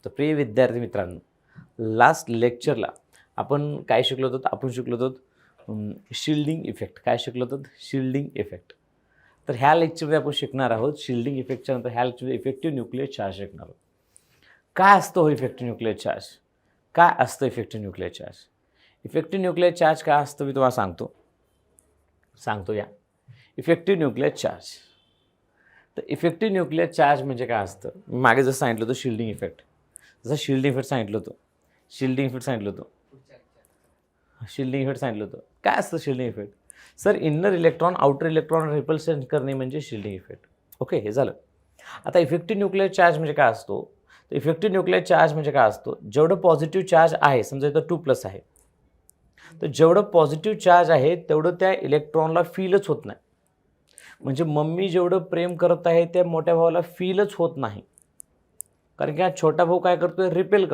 तर प्रिय विद्यार्थी मित्रांनो, लास्ट लेक्चरला आपण काय शिकलो होतो? आपण शिकलो होतो शिल्डिंग इफेक्ट. काय शिकलो होतो? Shielding effect. तर ह्या लेक्चरमध्ये आपण शिकणार आहोत शिल्डिंग इफेक्टच्या नंतर ह्या लेक्चरमध्ये इफेक्टिव्ह न्यूक्लिअर चार्ज शिकणार आहोत. काय असतो हो इफेक्टिव्ह न्यूक्लिअर चार्ज? काय असतं effective nuclear charge? Effective nuclear charge काय असतं मी तुम्हाला सांगतो या. Effective nuclear charge. तर इफेक्टिव्ह न्यूक्लिअर चार्ज म्हणजे काय असतं? मी मागे जसं सांगितलं होतं शिल्डिंग इफेक्ट. शिल्डिंग इफेक्ट सांगितलं होतं. शिल्डिंग इफेक्ट सांगितलं होतं. काय असतं shielding effect? Sir, inner electron outer electron repulsion करणे म्हणजे शिल्डिंग इफेक्ट. ओके, हे झालं. आता इफेक्टिव्ह न्यूक्लिअर चार्ज म्हणजे काय असतो? तर इफेक्टिव्ह न्यूक्लिअर चार्ज म्हणजे काय असतो? जेवढं पॉझिटिव्ह चार्ज आहे, समजा इथं 2+ आहे, तर जेवढं पॉझिटिव्ह चार्ज आहे तेवढं त्या इलेक्ट्रॉनला फीलच होत नाही. म्हणजे मम्मी जेवढं प्रेम करत आहे त्या मोठ्या भावाला फीलच होत नाही. कारण की हा छोटा भाऊ काय करतोय? रिपेल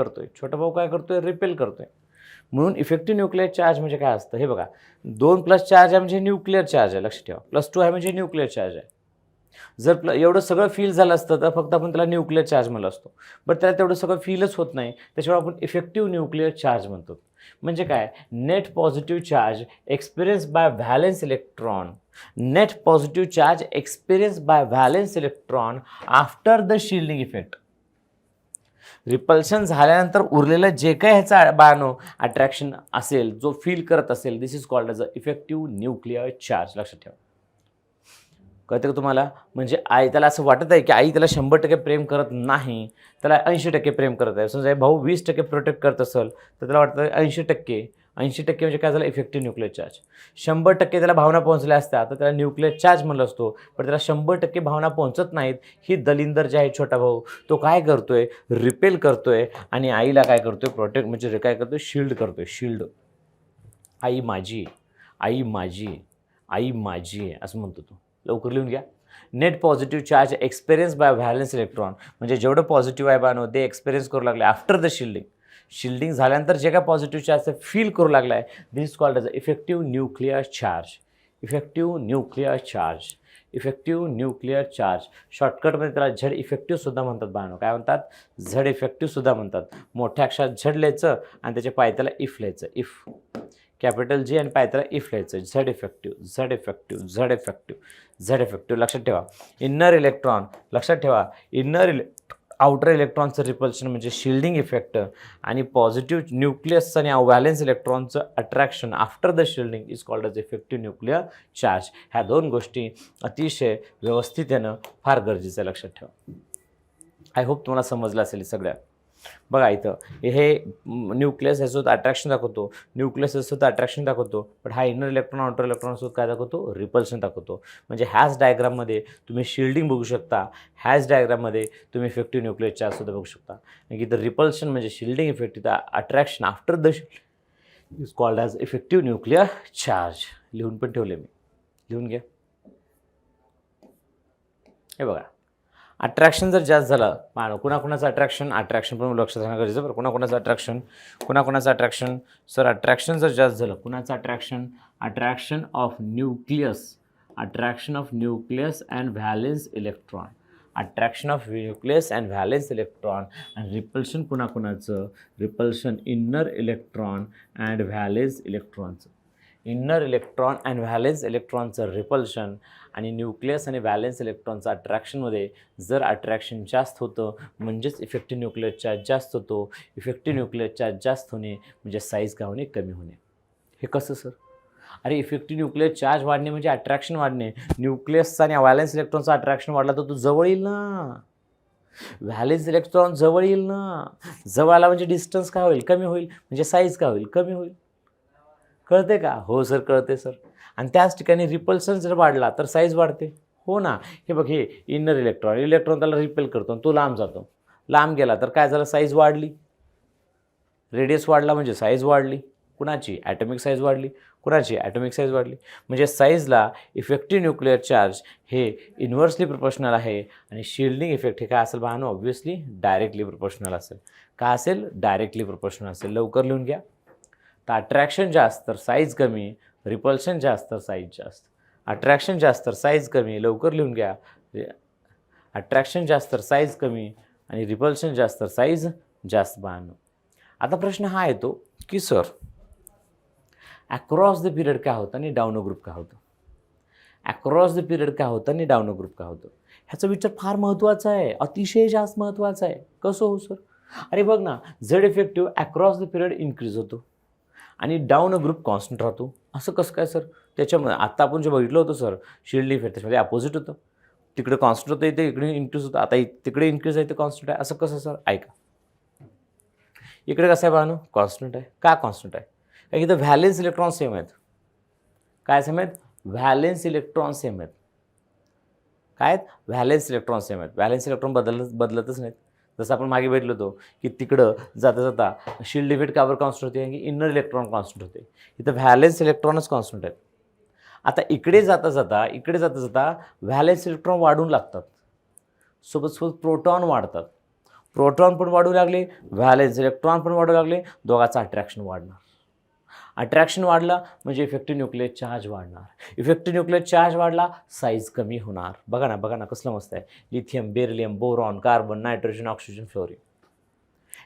करतोय. म्हणून इफेक्टिव्ह न्यूक्लिअर चार्ज म्हणजे काय असतं? हे बघा, 2+ चार्ज आहे म्हणजे न्यूक्लिअर चार्ज आहे, लक्षात ठेवा. +2 आहे म्हणजे न्यूक्लिअर चार्ज आहे. जर एवढं सगळं फील झालं असतं तर फक्त आपण त्याला न्यूक्लिअर चार्ज म्हणलं असतो. बट त्याला तेवढं सगळं फीलच होत नाही, त्याच्यामुळे आपण इफेक्टिव्ह न्यूक्लिअर चार्ज म्हणतो. म्हणजे काय? Net positive charge experience by valence electron. Net positive charge experience by valence electron after the shielding effect. Repulsion झाल्यानंतर उरलेलं जे काही ह्याचा बाळानो अट्रॅक्शन असेल, जो फील करत असेल, this is called as a effective nuclear charge. लक्षात ठेवा. कळतं का तुम्हाला? म्हणजे त्याला असं वाटत आहे की आई त्याला 100% प्रेम करत नाही, त्याला 80% प्रेम करत आहे. समजा भाऊ 20% प्रोटेक्ट करत असेल तर त्याला वाटतं 80% म्हणजे काय झालं? Effective nuclear charge. 100% त्याला भावना पोहोचल्या असत्या तर त्याला न्यूक्लिअर चार्ज म्हणलं असतो. पण त्याला 100% भावना पोहोचत नाहीत. ही दलिंदर जे आहे छोटा भाऊ, तो काय करतोय? रिपेल करतोय आणि आईला काय करतोय? प्रोटेक्ट म्हणजे काय करतोय? शिल्ड करतोय. शिल्ड. आई माझी आहे असं म्हणतो तो. लवकर लिहून घ्या. Net positive charge experience by valence electron. म्हणजे जेवढं पॉझिटिव्ह आहे बानो ते एक्सपिरियन्स करू लागले आफ्टर द शिल्डिंग. शिल्डिंग झाल्यानंतर जे काय पॉझिटिव्ह चार्ज फील करू लागला आहे, this is called as a effective nuclear charge. Effective nuclear charge. शॉर्टकटमध्ये त्याला झेड इफेक्टिव्ह सुद्धा म्हणतात बानो. काय म्हणतात? झेड इफेक्टिव्ह सुद्धा म्हणतात. मोठ्या अक्षरात झेड लिहायचं आणि त्याच्या पायथ्याला इफ लिहायचं. इफ. कॅपिटल जी आणि पायथ्याला इफ लिहायचं. Z effective. लक्षात ठेवा. Inner electron. लक्षात ठेवा. आउटर इलेक्ट्रॉनचं रिपल्शन म्हणजे शिल्डिंग इफेक्ट आणि पॉझिटिव्ह न्यूक्लियस आणि व्हॅलेन्स इलेक्ट्रॉनचं attraction after the shielding is called as effective nuclear charge. ह्या 2 गोष्टी अतिशय व्यवस्थित येणं फार गरजेचं आहे. लक्षात ठेवा. आय होप तुम्हाला समजलं असेल सगळ्या. बघा इथं हे न्यूक्लियस ह्यासोबत अट्रॅक्शन दाखवतो. पण हा इनर इलेक्ट्रॉन आउटर इलेक्ट्रॉनसोबत काय दाखवतो? रिपल्शन दाखवतो. म्हणजे ह्याच डायग्राममध्ये तुम्ही शिल्डिंग बघू शकता. ह्याच डायग्राममध्ये तुम्ही इफेक्टिव्ह न्यूक्लिअर चार्जसुद्धा बघू शकता. की इथं रिपल्शन म्हणजे शिल्डिंग इफेक्ट, इथं attraction after the is called as effective nuclear charge. लिहून पण ठेवले मी. लिहून घ्या. हे बघा, अट्रॅक्शन जर जास्त झालं मानो कुणाकुणाचं अट्रॅक्शन पण लक्षात राहणं गरजेचं. बरं, कुणाकुणाचं अट्रॅक्शन सर, अट्रॅक्शन जर जास्त झालं, कुणाचं attraction of nucleus and valence electron. आणि रिपल्शन कुणाकुणाचं? Repulsion inner electron and valence इलेक्ट्रॉनचं. इनर इलेक्ट्रॉन अँड व्हॅलेन्स इलेक्ट्रॉनचं रिपल्शन आणि न्यूक्लियस आणि व्हॅलेन्स इलेक्ट्रॉनचं अट्रॅक्शनमध्ये जर अट्रॅक्शन जास्त होतं म्हणजेच इफेक्टिव्ह न्यूक्लिअर चार्ज जास्त होतो. इफेक्टिव्ह न्यूक्लिअर चार्ज जास्त होणे म्हणजे साईज काय होणे? कमी होणे. हे कसं सर? अरे, इफेक्टिव्ह न्यूक्लिअर चार्ज वाढणे म्हणजे अट्रॅक्शन वाढणे. न्यूक्लियसचा आणि व्हॅलेन्स इलेक्ट्रॉनचं अट्रॅक्शन वाढला तर तो जवळ येईल ना. व्हॅलेन्स इलेक्ट्रॉन जवळ येईल ना. जवळ आला म्हणजे डिस्टन्स काय होईल? कमी होईल. म्हणजे साईज काय होईल? कमी होईल. कळते का? हो सर, कळते सर. आणि त्याच ठिकाणी रिपल्शन जर वाढला तर साईज वाढते. हो ना. हे बघ, हे इनर इलेक्ट्रॉन त्याला रिपेल करतो आणि तो लांब जातो. लांब गेला तर काय झालं? साईज वाढली. रेडियस वाढला म्हणजे साईज वाढली. कुणाची? ॲटॉमिक साईज वाढली. म्हणजे साईजला इफेक्टिव्ह न्यूक्लिअर चार्ज हे इन्व्हर्सली प्रोपोर्शनल आहे आणि शिल्डिंग इफेक्ट हे काय असेल बाळांनो? ऑब्व्हियसली डायरेक्टली प्रोपोर्शनल असेल. काय असेल? डायरेक्टली प्रोपोर्शनल असेल. लवकर लिहून घ्या. तर अट्रॅक्शन जास्त तर साईज कमी, रिपल्शन जास्त तर साईज जास्त. अट्रॅक्शन जास्त तर साईज कमी. लवकर लिहून घ्या. अट्रॅक्शन जास्त तर साईज कमी आणि रिपल्शन जास्त तर साईज जास्त बाळांनो. आता प्रश्न हा येतो की सर अक्रॉस द पिरियड काय होतं आणि डाऊन अ ग्रुप काय होतं? अक्रॉस द पिरियड काय होतं आणि डाऊन अ ग्रुप काय होतं? ह्याचा विचार फार महत्त्वाचा आहे, अतिशय जास्त महत्त्वाचा आहे. कसं हो सर? अरे बघ ना, Z effective across the period increase होतो आणि डाऊन अ ग्रुप कॉन्स्टंट राहतो. असं कसं काय सर? त्याच्यामुळे आत्ता आपण जे बघितलं होतं सर शील्ड इफेक्ट, त्याच्यामध्ये अपोजिट होतं. तिकडे कॉन्स्टंट होतं, इथे इकडे इन्क्रीज होतं. आता तिकडे इन्क्रीज आहे, इथे कॉन्स्टंट आहे. असं कसं सर? ऐका. इकडे कसं आहे बाळांनो? कॉन्स्टंट आहे. का कॉन्स्टंट आहे? कारण की इथं व्हॅलेन्स इलेक्ट्रॉन सेम आहेत. काय सेम आहेत? व्हॅलेन्स इलेक्ट्रॉन सेम आहेत. काय आहेत? व्हॅलेन्स इलेक्ट्रॉन सेम आहेत. व्हॅलेन्स इलेक्ट्रॉन बदलतच नाहीत. जसं आपण मागे भेटलो होतो की तिकडं जाता जाता शील्ड इफेक्ट कावर कॉन्स्टंट होते? की इनर इलेक्ट्रॉन कॉन्स्टंट होते. इथं व्हॅलेन्स इलेक्ट्रॉनच कॉन्स्टंट आहेत. आता इकडे जाता जाता व्हॅलेन्स इलेक्ट्रॉन वाढून लागतात. सोबत प्रोटॉन वाढतात. प्रोटॉन पण वाढू लागले, व्हॅलेन्स इलेक्ट्रॉन पण वाढू लागले, दोघांचं अट्रॅक्शन वाढणार. अट्रॅक्शन वाढला म्हणजे इफेक्टिव्ह न्यूक्लियर चार्ज वाढणार. इफेक्टिव्ह न्यूक्लियर चार्ज वाढला, साईज कमी होणार. बघा ना कसलं मस्त आहे. Lithium, beryllium, boron, carbon, nitrogen, oxygen, fluorine.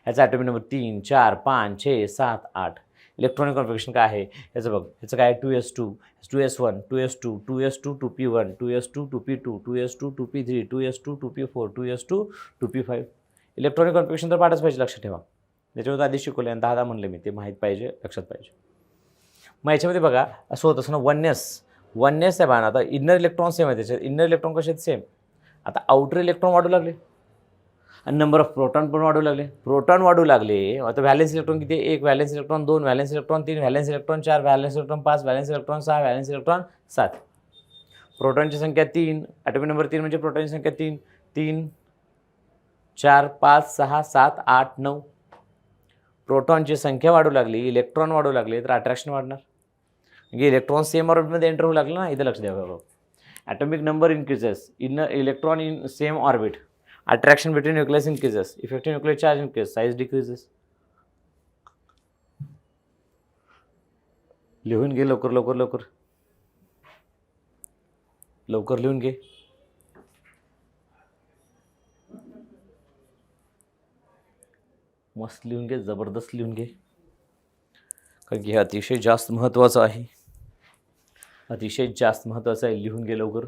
ह्याचा ॲटॉमिक नंबर 3, 4, 5, 6, 7, 8. इलेक्ट्रॉनिक कॉन्फिगरेशन काय आहे ह्याचं बघ. ह्याचं काय आहे? 2s2, 2s1, 2s2, 2s2, 2p1, 2s2, 2p2, 2s2, 2p3, 2s2, 2p4, 2s2, 2p5. Electronic configuration तर पाठच पाहिजे, लक्षात ठेवा. त्याच्यामध्ये आधी शिकवले आणि 10 म्हणले मी, ते माहीत पाहिजे, लक्षात पाहिजे. मग याच्यामध्ये बघा असं होतं ना, वननेस आहे बाळा. आता इनर इलेक्ट्रॉन सेम आहे, त्याच्यात इनर इलेक्ट्रॉन कसे आहेत? सेम. आता आउटर इलेक्ट्रॉन वाढू लागले आणि नंबर ऑफ प्रोटॉन पण वाढू लागले. प्रोटॉन वाढू लागले, आता व्हॅलेन्स इलेक्ट्रॉन किती? 1, valence electron 2, valence electron 3, valence electron 4, valence electron 5, valence electron 6, valence electron 7. प्रोटॉनची संख्या 3, ॲटॉमिक नंबर 3 म्हणजे प्रोटॉनची संख्या 3, 3, 4, 5, 6, 7, 8, 9. प्रोटॉनची संख्या वाढू लागली, इलेक्ट्रॉन वाढू लागले, तर अट्रॅक्शन वाढणार. म्हणजे इलेक्ट्रॉन सेम ऑर्बिटमध्ये एंटर होऊ लागलं ना. इथं लक्ष द्यावं बाबा. Atomic number increases, electron in same orbit, attraction between nucleus increases, effective nuclear charge increases, size decreases. लिहून घे लवकर लिहून घे. मस्त लिहून घे, जबरदस्त लिहून घे, कारण की हे अतिशय जास्त महत्त्वाचं आहे. लिहून घे लवकर.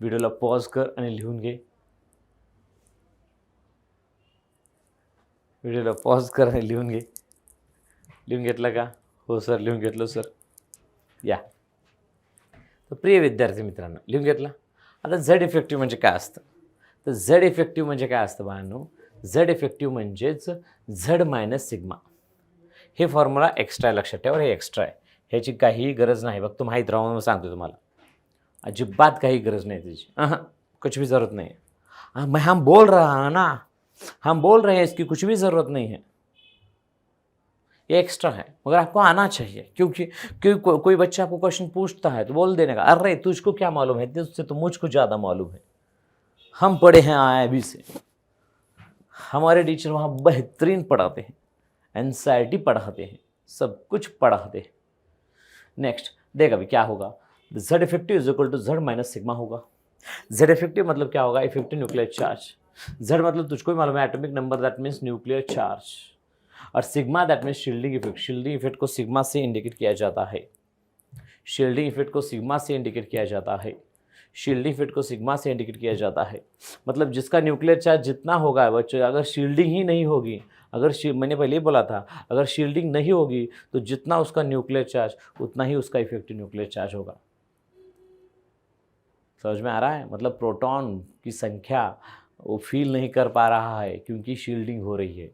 व्हिडिओला पॉज कर आणि लिहून घे. लिहून घे. लिहून घेतलं का? हो सर, लिहून घेतलं सर. या. तर प्रिय विद्यार्थी मित्रांनो, लिहून घेतला. आता झेड इफेक्टिव्ह म्हणजे काय असतं? तर झेड इफेक्टिव्ह म्हणजे काय असतं बाळांनो? झेड इफेक्टिव्ह म्हणजेच झेड मायनस सिग्मा. हे फॉर्म्युला एक्स्ट्रा आहे, लक्षात ठेवा. हे एक्स्ट्रा आहे, ह्याची काहीही गरज नाही. फक्त माहीत राहून सांगतो तुम्हाला, अजिबात काही गरज नाही त्याची. कुछ भी ज़रूरत नहीं है. मैं हम बोल रहे हैं इसकी कुछ भी ज़रूरत नहीं है. ये एक्स्ट्रा है, मगर आपको आना चाहिए. क्योंकि कोई बच्चा आपको क्वेश्चन पूछता है तो बोल देने का, अरे तुझको क्या मालूम है, तुझसे तो मुझको ज़्यादा मालूम है. हम पढ़े हैं IIB से, हमारे टीचर वहाँ बेहतरीन पढ़ाते हैं, NCERT पढ़ाते हैं, सब कुछ पढ़ाते हैं. नेक्स्ट देख अभी क्या होगा. Z effective is equal to Z minus sigma होगा. Z इफेक्टिव मतलब क्या होगा? Effective nuclear charge. Z मतलब तुझको भी मालूम है, atomic number, that means nuclear charge. और sigma that means shielding effect. Shielding effect को सिग्मा से इंडिकेट किया जाता है. मतलब जिसका न्यूक्लियर चार्ज जितना होगा बच्चों, अगर शील्डिंग ही नहीं होगी, मैंने पहले ही बोला था, अगर शील्डिंग नहीं होगी तो जितना उसका न्यूक्लियर चार्ज उतना ही उसका इफेक्टिव न्यूक्लियर चार्ज होगा. समझ में आ रहा है? मतलब प्रोटॉन की संख्या वो फील नहीं कर पा रहा है क्योंकि शील्डिंग हो रही है.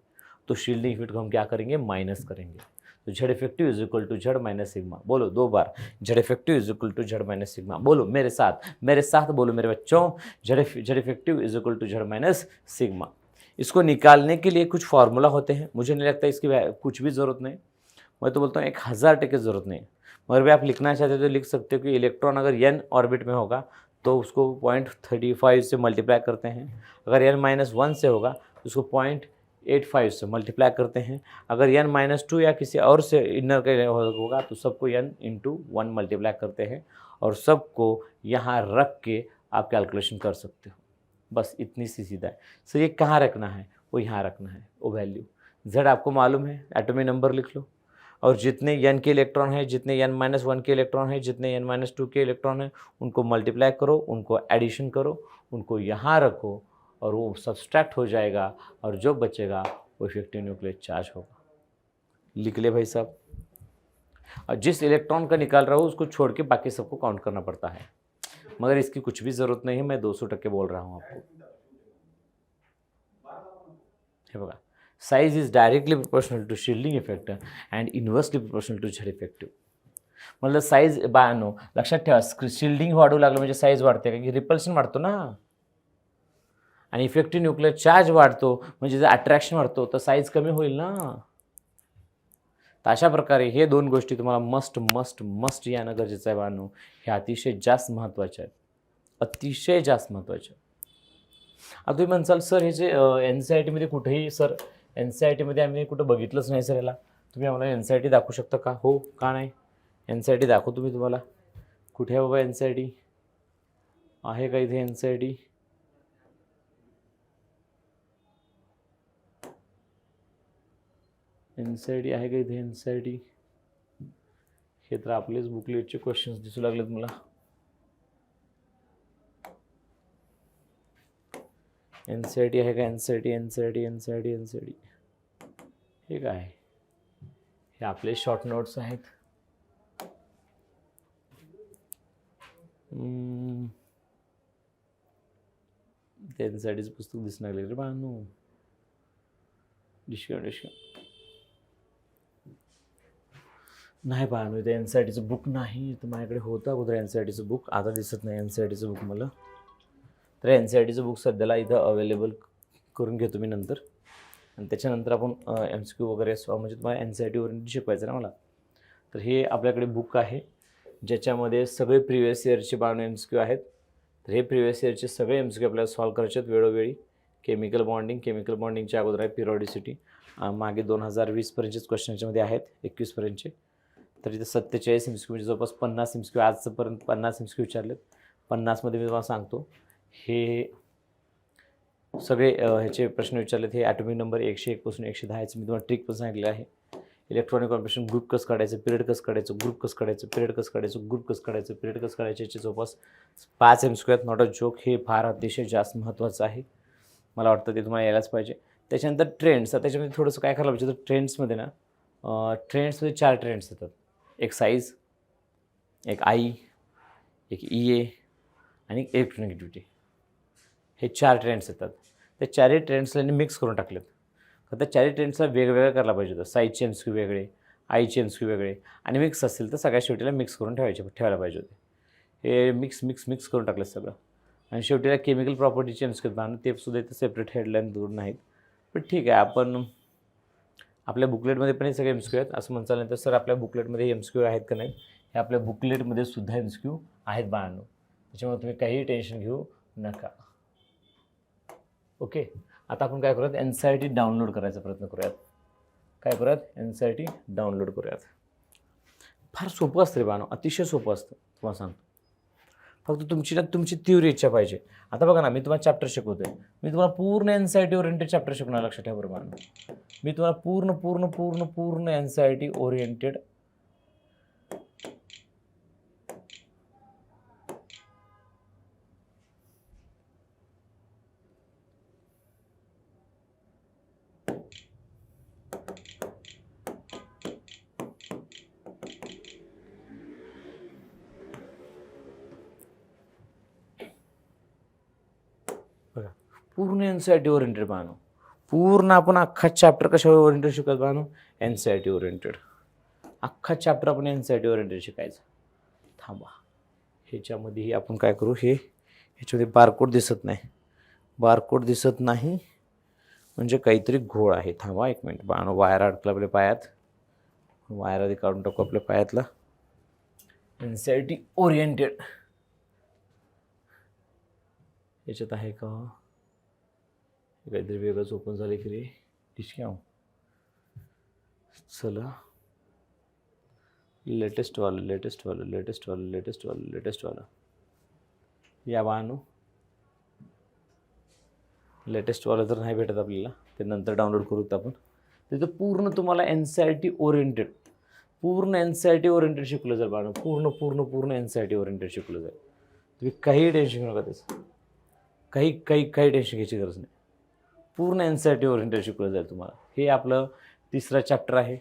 तो शील्डिंग इफेक्ट को हम क्या करेंगे? माइनस करेंगे. तो Z effective is equal to Z minus sigma. बोलो 2 बार. Z effective is equal to Z minus sigma. बोलो मेरे साथ बोलो मेरे बच्चों. Z effective is equal to Z minus sigma. इसको निकालने के लिए कुछ फार्मूला होते हैं. मुझे नहीं लगता इसकी कुछ भी ज़रूरत नहीं. मैं तो बोलता हूँ 1000% ज़रूरत नहीं. मगर भी आप लिखना चाहते हो तो लिख सकते हो कि इलेक्ट्रॉन अगर n ऑर्बिट में होगा तो उसको 0.35 से मल्टीप्लाई करते हैं. अगर n-1 से होगा तो उसको 0.85 से मल्टीप्लाई करते हैं. अगर n-2 या किसी और से इनर के होगा तो सबको n/1 मल्टीप्लाई करते हैं और सबको यहाँ रख के आप कैलकुलेशन कर सकते हो. बस इतनी सी सीधा है. सर ये कहाँ रखना है? वो यहाँ रखना है, वो वैल्यू. Z आपको मालूम है, एटॉमिक नंबर लिख लो, और जितने n के इलेक्ट्रॉन हैं, जितने n-1 के इलेक्ट्रॉन हैं, जितने n-2 के इलेक्ट्रॉन हैं, उनको मल्टीप्लाई करो, उनको एडिशन करो, उनको यहाँ रखो और वो सब्सट्रैक्ट हो जाएगा और जो बचेगा वो इफेक्टिव न्यूक्लियर चार्ज होगा। लिख ले भाई साहब। और जिस इलेक्ट्रॉन का निकाल रहा हूँ उसको छोड़ के बाकी सबको काउंट करना पड़ता है, मगर इसकी कुछ भी ज़रूरत नहीं है, मैं 200% बोल रहा हूँ आपको। हे बघा, size is directly proportional to shielding effect and inversely proportional to Z effective. म्हणलं साईज बानो लक्षात ठेवा, शिल्डिंग वाढू लागलं म्हणजे साईज वाढते, कारण की रिपल्शन वाढतो ना, आणि इफेक्टिव्ह न्यूक्लियर चार्ज वाढतो म्हणजे जर अट्रॅक्शन वाढतो तर साईज कमी होईल ना. तर अशा प्रकारे हे दोन गोष्टी तुम्हाला मस्ट मस्ट मस्ट यानं गरजेचं आहे बानो. हे अतिशय जास्त महत्त्वाचे आहेत, अतिशय जास्त महत्त्वाचे. आता तुम्ही म्हणसाल सर हे जे NCERTमध्ये कुठेही सर NCERTमध्ये आम्ही कुठं बघितलंच नाही सर याला, तुम्ही आम्हाला NCERT दाखवू शकता का? हो, का नाही? NCERT दाखवतो मी तुम्हाला. कुठे आहे बाबा NCERT? आहे का इथे NCERT? NCERT आहे का इथे NCERT? हे तर आपलेच बुकलेटचे क्वेश्चन्स दिसू लागलेत मला. NCERT आहे का? NCERT. हे काय? हे आपले शॉर्ट नोट्स आहेत. ते NCERTचं पुस्तक दिसू लागले रे बानू. डिशका नाही बानू, ते NCERTचं बुक नाही. तर माझ्याकडे होतं अगोदर NCERTचं बुक, आता दिसत नाही NCERTचं बुक मला. तर NCERTचं बुक सध्याला इथं अवेलेबल करून घेतो मी नंतर, आणि त्याच्यानंतर आपण MCQ वगैरे म्हणजे तुम्हाला NCERTवरून शिकवायचं ना मला. तर हे आपल्याकडे बुक आहे ज्याच्यामध्ये सगळे प्रिवियस इयरचे बानो MCQ आहेत. तर हे प्रिवियस इयरचे सगळे MCQ आपल्याला सॉल्व करायचे आहेत वेळोवेळी. केमिकल बॉन्डिंगच्या अगोदर आहे पिरियॉडिसिटी, मागे 2020पर्यंतचेच क्वेश्चन याच्यामध्ये आहेत, 21पर्यंतचे. तर इथे 47 MCQ म्हणजे जवळपास 50 MCQ आजपर्यंत 50 MCQ विचारलेत. 50मध्ये मी तुम्हाला सांगतो हे सगळे ह्याचे प्रश्न विचारलेत. हे ॲटॉमिक नंबर 101 पासून 110 याचं मी तुम्हाला ट्रिक पण सांगितलं आहे. इलेक्ट्रॉनिक कॉम्बिनेशन ग्रुप कसं काढायचं, पिरियड कसं काढायचं, ग्रुप कसं काढायचं, पिरियड कसं काढायचं, ग्रुप कसं काढायचं, पिरियड कसं काढायचं, याचे जवळपास 5 MCQ आहेत. Not a joke. हे फार अतिशय जास्त महत्त्वाचं आहे, मला वाटतं ते तुम्हाला यायलाच पाहिजे. त्याच्यानंतर ट्रेंड्स. त्याच्यामध्ये थोडंसं काय करायला पाहिजे, तर ट्रेंड्समध्ये ना ट्रेंड्समध्ये 4 ट्रेंड्स येतात. एक साईज, एक आई, एक EA आणि एक इलेक्ट्रोनेगेटिव्हिटी. हे 4 ट्रेंड्स येतात. त्या 4ही ट्रेंड्सला मिक्स करून टाकलेत. तर त्या 4ही ट्रेंड्सला वेगवेगळं करायला पाहिजे होतं. साईजचे MCQ वेगळे, आईचे MCQ वेगळे, आणि मिक्स असतील तर सगळ्या शेवटीला मिक्स करून ठेवायला पाहिजे होते. हे मिक्स करून टाकलं सगळं. आणि शेवटीला केमिकल प्रॉपर्टीचे MCQ बांधून ते सुद्धा इथं सेपरेट हेडलाईन दूर नाहीत. पण ठीक आहे, आपण आपल्या बुकलेटमध्ये पण हे सगळे MCQ आहेत. असं म्हणता नाही तर सर आपल्या बुकलेटमध्ये हे MCQ आहेत का नाही, हे आपल्या बुकलेटमध्ये सुद्धा MCQ आहेत बाळांनो. त्याच्यामुळे तुम्ही काहीही टेन्शन घेऊ नका. ओके, आता आपण काय करूयात, NCERT डाउनलोड करायचा प्रयत्न करूयात. काय करूयात, NCERT डाउनलोड करूयात. फार सोपं असतं रे बाळांनो, अतिशय सोपं असतं तुम्हाला सांगतो. फक्त तुमची तीव्र इच्छा पाहिजे. आता बघा ना, मी तुम्हाला चॅप्टर शिकवतोय, मी तुम्हाला पूर्ण NCERT ओरिएंटेड चॅप्टर शिकवणार, लक्षात ठेवा बरोबर. मी तुम्हाला पूर्ण NCERT oriented NCERT oriented Bano. पूर्ण आपण अख्खा चॅप्टर कशावर ओरिएंटेड शिकत बानो, NCERT ओरिएंटेड. अख्खा चॅप्टर आपण NCERT ओरिएंटेड शिकायचं. थांबा, ह्याच्यामध्येही आपण काय करू, ह्याच्यामध्ये बारकोड दिसत नाही म्हणजे काहीतरी घोळ आहे. थांबा एक मिनिट बानो, वायर अडकला आपल्या पायात, वायर आधी काढून टाकू आपल्या पायातला. NCERT ओरिएंटेड याच्यात आहे का, काहीतरी वेगळंच ओपन झालं की रे डिस्क्या. चला, लेटेस्ट वाला या बानो. लेटेस्ट वाला तर नाही भेटत आपल्याला, ते नंतर डाउनलोड करूत आपण. तिथं पूर्ण तुम्हाला NCERT ओरिएंटेड, पूर्ण NCERT ओरिएंटेड शिकलं जाईल बाळा, पूर्ण NCERT ओरिएंटेड शिकलं जाईल. तुम्ही काही टेन्शन घेऊ नका त्याचं, काही टेन्शन घ्यायची गरज नाही. पूर्ण NCERT ओरिएंटेड शिकलं जाईल तुम्हाला. हे आपलं तिसरं चॅप्टर आहे.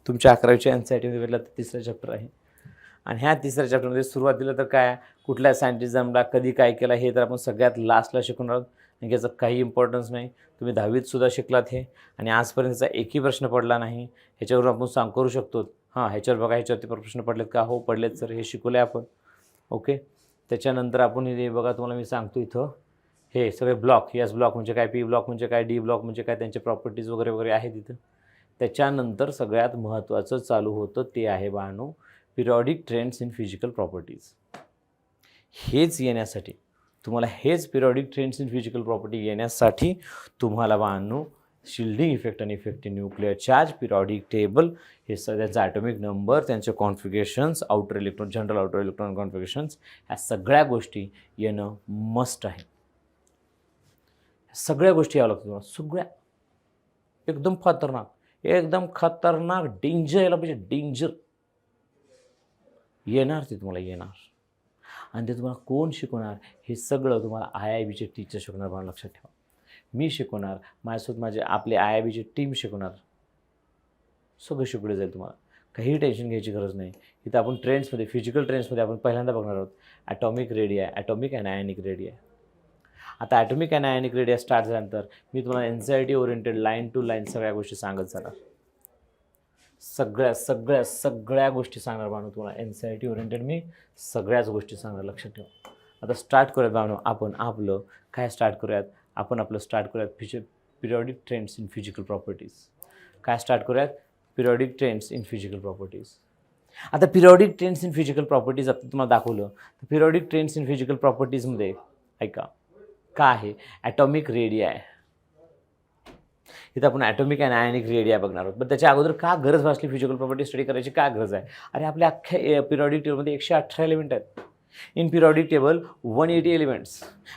तुमच्या 11वीच्या NCERTमध्ये भेटला तर तिसरं चॅप्टर आहे. आणि ह्या तिसऱ्या चॅप्टरमध्ये सुरुवातीला तर काय, कुठल्या सायंटिझमला कधी काय केलं हे तर आपण सगळ्यात लास्टला शिकणार आहोत. आणि याचं काही इम्पॉर्टन्स नाही. तुम्ही 10वीतसुद्धा शिकलात हे, आणि आजपर्यंत त्याचा एकही प्रश्न पडला नाही. ह्याच्यावरून आपण करू शकतो, हां ह्याच्यावर बघा, ह्याच्यावरती प्रश्न पडलेत का, हो पडलेत सर, हे शिकवले आपण. ओके. त्याच्यानंतर आपण हे बघा, तुम्हाला मी सांगतो इथं हे सगळे ब्लॉक, एस ब्लॉक म्हणजे काय, पी ब्लॉक म्हणजे काय, डी ब्लॉक म्हणजे काय, त्यांचे प्रॉपर्टीज वगैरे वगैरे आहे तिथं. त्याच्यानंतर सगळ्यात महत्त्वाचं चालू होतं ते आहे बाळांनो, periodic trends in physical properties. हेच येण्यासाठी तुम्हाला, हेच periodic trends in physical property येण्यासाठी तुम्हाला बाळांनो शिल्डिंग इफेक्ट आणि effective nuclear charge, periodic table, हे सगळ्यांचा ॲटॉमिक नंबर, त्यांचे configurations, outer electron, general outer electron configurations, ह्या सगळ्या गोष्टी येणं मस्ट आहे. सगळ्या गोष्टी यावं लागतं तुम्हाला, सगळ्या एकदम खतरनाक डेंजर यायला पाहिजे, डेंजर येणार ते तुम्हाला येणार. आणि ते तुम्हाला कोण शिकवणार, हे सगळं तुम्हाला IIBचे टीचर शिकवणार. मला लक्षात ठेवा, मी शिकवणार, माझ्यासोबत आपले IIBची टीम शिकवणार, सगळं शिकवलं जाईल तुम्हाला. काही टेन्शन घ्यायची गरज नाही. इथं आपण ट्रेंड्समध्ये, फिजिकल ट्रेंड्समध्ये आपण पहिल्यांदा बघणार आहोत atomic radii, atomic and ionic radii. आता atomic and ionic radii start झाल्यानंतर मी तुम्हाला NCERT oriented line to line सगळ्या गोष्टी सांगत जाणार. सगळ्या गोष्टी सांगणार बाळांनो तुम्हाला. NCERT ओरिएंटेड मी सगळ्याच गोष्टी सांगणार, लक्षात ठेवा. आता स्टार्ट करूयात बाळांनो, आपण आपलं काय स्टार्ट करूयात, periodic trends in physical properties. काय स्टार्ट करूयात, periodic trends in physical properties. आता periodic trends in physical properties आता तुम्हाला दाखवलं, तर पिरियॉडिक ट्रेंड्स इन फिजिकल प्रॉपर्टीजमध्ये ऐका काय आहे, ॲटॉमिक रेडिया आहे. इथं आपण ॲटॉमिक अँड आयनिक रेडिया बघणार आहोत. पण त्याच्या अगोदर का गरज भासली फिजिकल प्रॉपर्टी स्टडी करायची, काय गरज आहे. अरे आपल्या अख्ख्या पिरियॉडिक टेबलमध्ये 118 एलिमेंट आहेत. In periodic table 180 elements,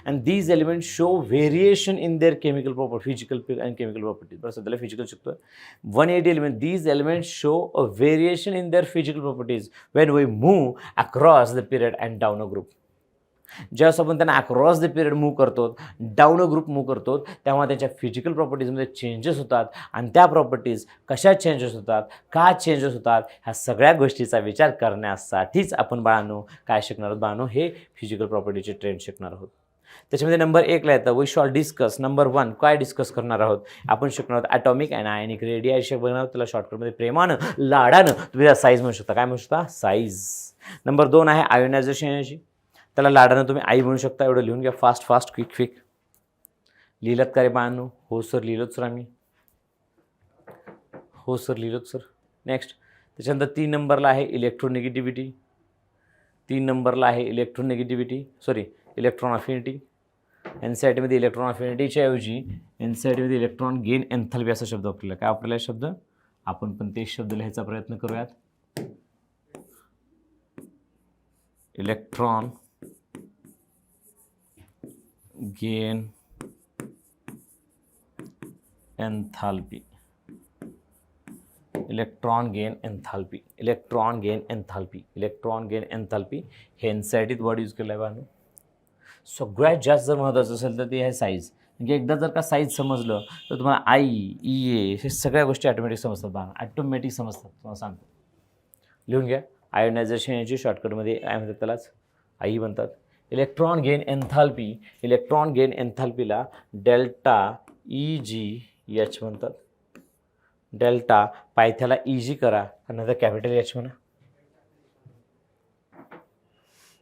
and these elements show variation in their chemical properties, physical and chemical properties. बरं सध्याला फिजिकल शिकतोय. 180 elements, these elements show a variation in their physical properties when we move across the period and down a group. ज्यावेळेस आपण त्यांना across the period move करतो, down a group move करतो, तेव्हा त्यांच्या फिजिकल प्रॉपर्टीजमध्ये चेंजेस होतात. आणि त्या प्रॉपर्टीज कशा चेंजेस होतात, का चेंजेस होतात, ह्या सगळ्या गोष्टीचा विचार करण्यासाठीच आपण बाळांनो काय शिकणार आहोत बाळांनो, हे फिजिकल प्रॉपर्टीचे ट्रेंड शिकणार आहोत. त्याच्यामध्ये नंबर 1ला येतं वी शॉल डिस्कस. नंबर 1 काय डिस्कस करणार आहोत, आपण शिकणार आहोत ॲटॉमिक अँड आयनिक रेडिएशन बघणार आहोत. त्याला शॉर्टकटमध्ये प्रेमानं, लाडानं तुम्ही त्या साईज म्हणू शकता. काय म्हणू शकता, साईज. नंबर 2 आहे आयोनायझेशन एनर्जी. त्याला लाडानं तुम्ही आई म्हणू शकता. एवढं लिहून घ्या, फास्ट क्विक. लिहिलात का रे बाळांनो, हो सर लिहिलोच सर आम्ही, हो सर लिहिलोच सर. नेक्स्ट त्याच्यानंतर 3 नंबरला आहे इलेक्ट्रोनिगेटिव्हिटी. 3 नंबरला आहे इलेक्ट्रॉन अफिनिटी. NCERTमध्ये इलेक्ट्रॉन अफिनिटीच्या ऐवजी NCERTमध्ये इलेक्ट्रॉन गेन एन्थॅल्पी असा शब्द वापरला. काय वापरला शब्द, आपण पण तेच शब्द लिहायचा प्रयत्न करूयात. इलेक्ट्रॉन गेन एन्थॅल्पी, इलेक्ट्रॉन गेन एन्थॅल्पी हे NCERTत वर्ड यूज केला आहे बाळांनो. सगळ्यात जास्त जर महत्त्वाचं असेल तर ते आहे साईज. म्हणजे एकदा जर का साईज समजलं तर तुम्हाला EA हे सगळ्या गोष्टी ऑटोमॅटिक समजतात बाळांनो, ऑटोमॅटिक समजतात. तुम्हाला सांगतो, लिहून घ्या. आयोनायझेशन याची शॉर्टकटमध्ये काय म्हणतात, त्यालाच आई म्हणतात. इलेक्ट्रॉन गेन एन्थॅल्पीला डेल्टा EGH म्हणतात. डेल्टा पायथ्याला EG करा, नंतर कॅपिटल H म्हणा.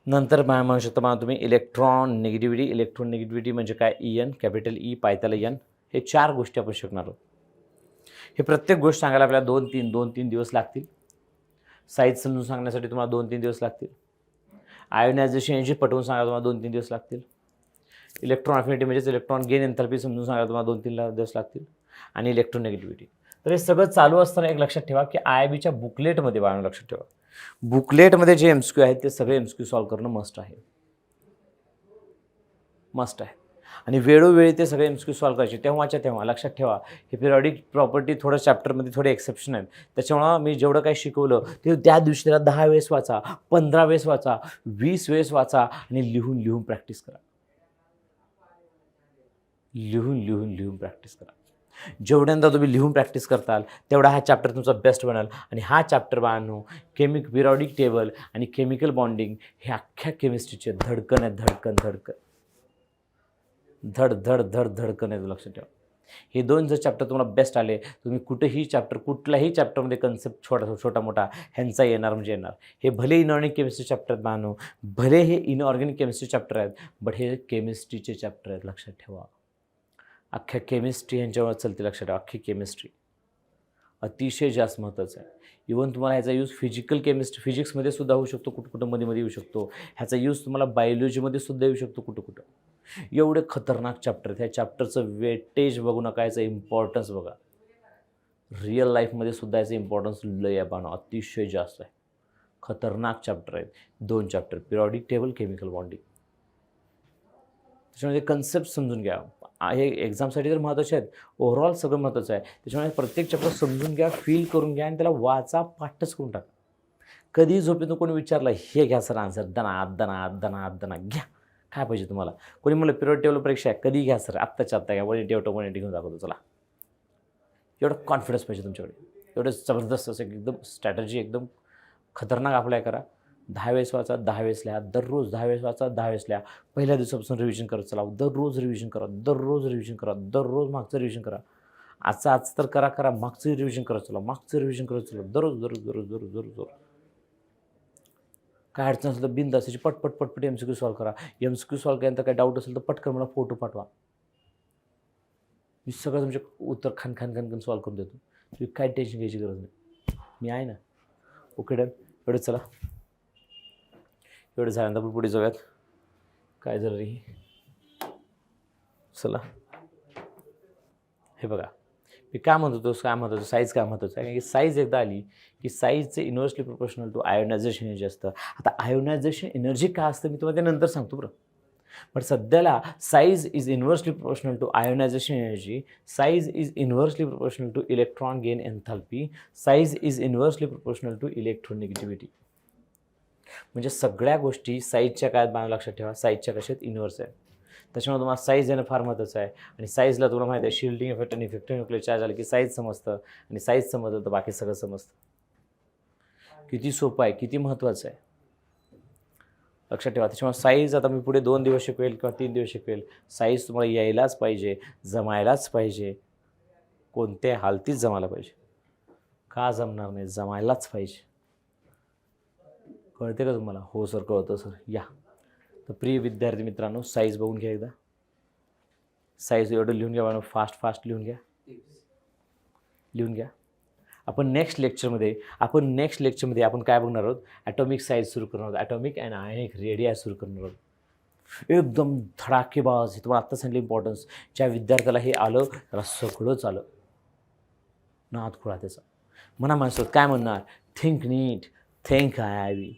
नंतर म्हणू शकता मला तुम्ही इलेक्ट्रॉन निगेटिव्हिटी म्हणजे काय, EN, कॅपिटल E, पायथ्याला N. हे 4 गोष्टी आपण शिकणार आहोत. हे प्रत्येक गोष्ट सांगायला आपल्याला 2-3 दिवस लागतील. साईज समजून सांगण्यासाठी तुम्हाला 2-3 दिवस लागतील. आयोनायझेशन एनर्जी पटवून सांगायला तुम्हाला 2-3 दिवस लागतील. इलेक्ट्रॉन अफिनिटी म्हणजेच इलेक्ट्रॉन गेन एन्थॅल्पी समजून सांगायला तुम्हाला 2-3 दिवस लागतील. आणि इलेक्ट्रोनिगेटिव्हिटी. तर हे सगळं चालू असताना एक लक्षात ठेवा की IIBच्या बुकलेटमध्ये बाळांनो लक्षात ठेवा, बुकलेटमध्ये जे MCQ आहेत ते सगळे MCQ सॉल्व्ह करणं मस्ट आहे. आणि वेळोवेळी ते सगळे MCQ सॉल्व करायचे. तेव्हाच्या तेव्हा लक्षात ठेवा, हे पिरियॉडिक प्रॉपर्टी थोडं चॅप्टरमध्ये थोडे एक्सेप्शन आहेत. त्याच्यामुळं मी जेवढं काही शिकवलं ते त्या दिवशी त्याला 10 वेळेस वाचा, 15 वेळेस वाचा, 20 वेळेस वाचा आणि लिहून लिहून प्रॅक्टिस करा. लिहून प्रॅक्टिस करा. जेवढ्यांदा तुम्ही लिहून प्रॅक्टिस करताल तेवढा हा चॅप्टर तुमचा बेस्ट बनेल. आणि हा चॅप्टर बाळांनो पिरियॉडिक टेबल आणि केमिकल बॉन्डिंग हे अख्ख्या केमिस्ट्रीचे धडकन आहे. धडकन आहे, लक्षात ठेवा. हे 2 जर चॅप्टर तुम्हाला बेस्ट आले, तुम्ही कुठल्याही चॅप्टरमध्ये कन्सेप्ट छोटा मोठा ह्यांचा येणार म्हणजे येणार. हे भले इनऑर्गॅनिक केमिस्ट्री चॅप्टर आहेत बाळांनो, भले हे इनऑर्गॅनिक केमिस्ट्री चॅप्टर आहेत, बट हे केमिस्ट्रीचे चॅप्टर आहेत, लक्षात ठेवा. अख्ख्या केमिस्ट्री ह्यांच्यावर चालते, लक्षात ठेवा. अख्खी केमिस्ट्री अतिशय जास्त महत्त्वाचं आहे. इव्हन तुम्हाला ह्याचा यूज फिजिक्समध्ये सुद्धा होऊ शकतो, कुठं मध्ये येऊ शकतो. ह्याचा यूज तुम्हाला बायोलॉजीमध्ये सुद्धा येऊ शकतो, कुठं. एवढे खतरनाक चॅप्टर आहेत. ह्या चॅप्टरचं वेटेज बघू नका, याचं इम्पॉर्टन्स बघा. रिअल लाईफमध्ये सुद्धा याचं इम्पॉर्टन्स लय आहे बाळांनो, अतिशय जास्त आहे. खतरनाक चॅप्टर आहेत 2 chapter, periodic table, chemical bonding. त्याच्यामध्ये कन्सेप्ट समजून घ्या. हे एक्झामसाठी तर महत्त्वाचे आहेत, ओव्हरऑल सगळं महत्त्वाचं आहे. त्याच्यामुळे प्रत्येक चॅप्टर समजून घ्या, फील करून घ्या आणि त्याला वाचा, पाठच करून टाका. कधी झोपेतून कोणी विचारलं, हे घ्या सर आन्सर, दना घ्या, काय पाहिजे तुम्हाला. कोणी म्हणलं पिरियड टेबल परीक्षा आहे, कधी घ्या सर, आत्ताच्या आत्ता घ्या, 180 घेऊन दाखवतो चला. एवढं कॉन्फिडन्स पाहिजे तुमच्याकडे, एवढं जबरदस्त असं एकदम स्ट्रॅटजी एकदम खतरनाक अप्लाय करा. 10 वेळेस वाचा, 10 वेळेस लिहा, दररोज 10 वेळेस वाचा, 10 वेळेस लिहा. पहिल्या दिवसापासून रिव्हिजन करत चला, दररोज रिव्हिजन करा, दररोज मागचं रिव्हिजन करा. आज तर करा, मागचं रिव्हिजन करत चला, दररोज. काय अडचण असेल तर बिनधास्त पटपट MCQ सॉल्व करा. MCQ सॉल्व केल्यानंतर काय डाऊट असेल तर पटकन मला फोटो पाठवा, मी सगळं तुमचे उत्तर खान सॉल्व करून देतो. तुम्ही काय टेन्शन घ्यायची गरज नाही, मी आहे ना. Okay done. एवढं चला, एवढं झाल्यानंतर आपण पुढे जाऊयात. काय झालं रे, चला हे बघा, मी काय म्हणतो साईज काय महत्त्वाचं आहे. कारण की साईज एकदा आली की साईजचे inversely proportional to ionisation energy असतं. आता आयोनायझेशन एनर्जी काय असतं मी तुम्हाला ते नंतर सांगतो बरं. पण सध्याला size is inversely proportional to ionisation energy, size is inversely proportional to electron gain enthalpy, size is inversely proportional to electronegativity. म्हणजे सगळ्या गोष्टी साईजच्या काय बाळांनो, लक्षात ठेवा, साईजच्या कशात इन्व्हर्स आहे. त्याच्यामुळे तुम्हाला साईज येणं फार महत्त्वाचं आहे. आणि साईजला तुम्हाला माहिती आहे, शिल्डिंग इफेक्ट आणि इफेक्टिव्ह न्यूक्लियर चार्ज आलं की साईज समजतं, आणि साईज समजलं तर बाकी सगळं समजतं. किती सोपं आहे, किती महत्त्वाचं आहे, लक्षात ठेवा. त्याच्यामुळे साईज आता मी पुढे 2 दिवस शिकवेल किंवा 3 दिवस शिकवेल. साईज तुम्हाला यायलाच पाहिजे, जमायलाच पाहिजे, कोणत्या हालतीत जमायला पाहिजे. का जमणार नाही, जमायलाच पाहिजे. कळते का तुम्हाला? हो सर कळतं सर. या तर प्रिय विद्यार्थी मित्रांनो, साईज बघून घ्या एकदा. साईज एवढं लिहून घ्या, फास्ट लिहून घ्या. आपण नेक्स्ट लेक्चरमध्ये आपण काय बघणार आहोत, ॲटॉमिक साईज सुरू करणार आहोत. ॲटॉमिक अँड आयनिक रेडिया सुरू करणार आहोत. एकदम धडाकेबाज. हे तुम्हाला आत्ता सांगितलं इम्पॉर्टन्स. ज्या विद्यार्थ्याला हे आलं त्याला सगळंच आलं, नाद खुळा त्याचा. म्हणा माणसं काय म्हणणार, थिंक नीट, थिंक हॅवी.